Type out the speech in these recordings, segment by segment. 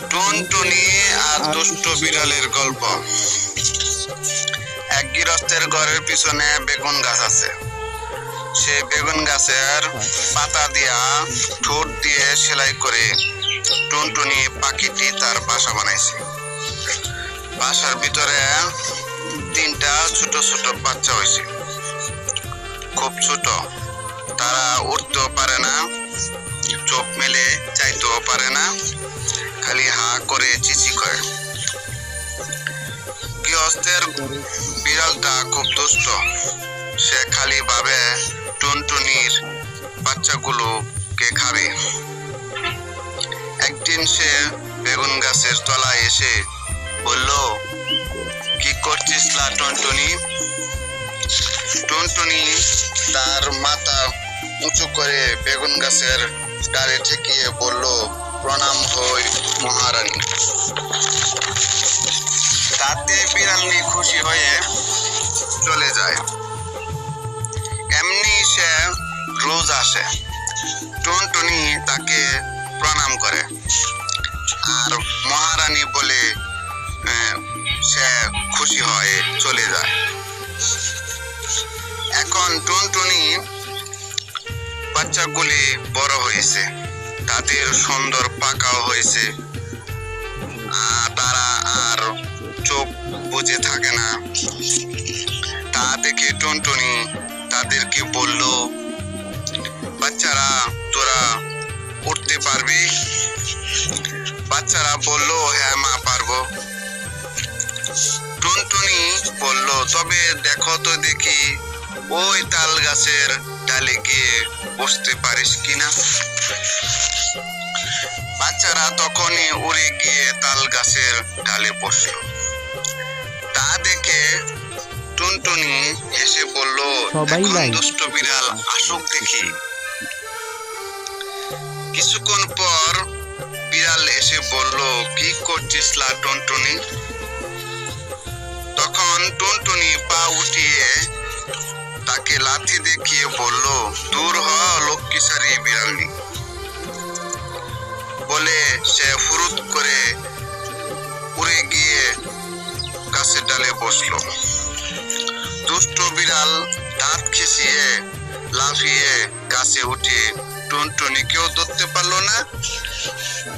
টুনটুনি আর দুষ্ট বিড়ালের গল্প। এক গৃহস্থের ঘরের পিছনে বেগুন গাছ আছে। সে বেগুন গাছের পাতা দিয়া ঠোঁট দিয়ে সেলাই করে টুনটুনি পাখিটি তার বাসা বানাইছে। বাসার ভিতরে 3টা ছোট ছোট বাচ্চা হয়েছে, খুব ছোট। তারা উঠতেও পারে না, চোখ মেলে চাইতেও পারে না, খালি হা করে চিচি করে। গৃহস্থের বিড়ালটা খুব দুষ্ট। সে খালি ভাবে টুনটুনির বাচ্চাগুলোকে খাবে। একদিন সে বেগুন গাছের তলায় এসে বলল, কি করছিস লা টুনটুনি? টুনটুনি তার মাথা উঁচু করে বেগুন গাছের ডালে ঠেকিয়ে বলল, প্রণাম হই মহারানী। তাতে বিড়ালনি খুশি হয়ে চলে যায়। এমনি সে রোজ আসে। টুনটুনি তাকে প্রণাম করে আর মহারানী বলে সে খুশি হয়ে চলে যায়। এখন টুনটুনি বাচ্চাগুলি বড় হয়েছে, তাদের সুন্দর পাকাও হয়েছে। তারা আর চোখ বুঝে থাকে না। তা দেখে টুনটুনি তাদেরকে বলল, বাচ্চারা তোরা উঠতে পারবি? বাচ্চারা বলল, হ্যাঁ মা পারবো। টুনটুনি বলল, তবে দেখো তো দেখি ওই তাল গাছের ডালে গিয়ে বসতে পারিস কিনা। বাচ্চারা তখনই উড়ে গিয়ে তাল গাছের ডালে বসলো। তা দেখে টুনটুনি হেসে বলল, এখন দুষ্ট বিড়াল আসুক দেখি। কিছুক্ষণ পর বিড়াল এসে বলল, কি করছিস লা টুনটুনি? তখন টুনটুনি পা উঠিয়ে তাকে লাথি দেখিয়ে বলল, দূর হ লক্ষ্মীছাড়ি বিড়ালনি। বলে সে ফুরুত করে উড়ে গিয়ে গাছের ডালে বসলো। দুষ্ট বিড়াল দাঁত খিচিয়ে লাফিয়ে গাছে উঠে টুনটুনিকেও ধরতে পারলো না,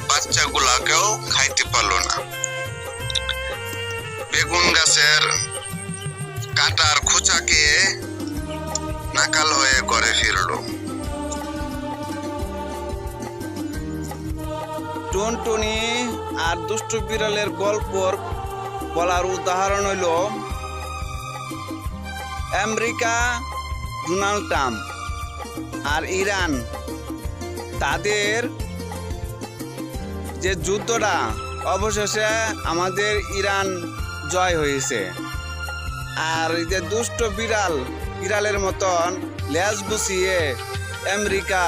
বাচ্চাগুলাকেও খাইতে পারলো না। বেগুন গাছের কাটার খোঁচাকে নাকাল হয়ে ঘরে ফিরলো। টুনটুনি আর দুষ্ট বিড়ালের গল্পর বলার উদাহরণ হইল আমেরিকা, ডোনাল্ড ট্রাম্প আর ইরান, তাদের যে যুদ্ধটা অবশেষে আমাদের ইরান জয় হয়েছে। আর এই যে দুষ্ট বিড়ালের মতন লেজ গুছিয়ে আমেরিকা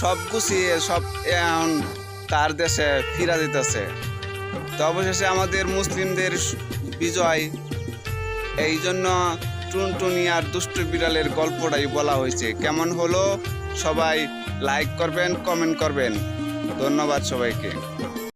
সব গুছিয়ে সব এখন তার দেশে ফিরা দিতেছে। তো অবশেষে আমাদের মুসলিমদের বিজয়। এই জন্য টুনটুনি আর দুষ্ট বিড়ালের গল্পটাই বলা হয়েছে। কেমন হলো সবাই লাইক করবেন, কমেন্ট করবেন। ধন্যবাদ সবাইকে।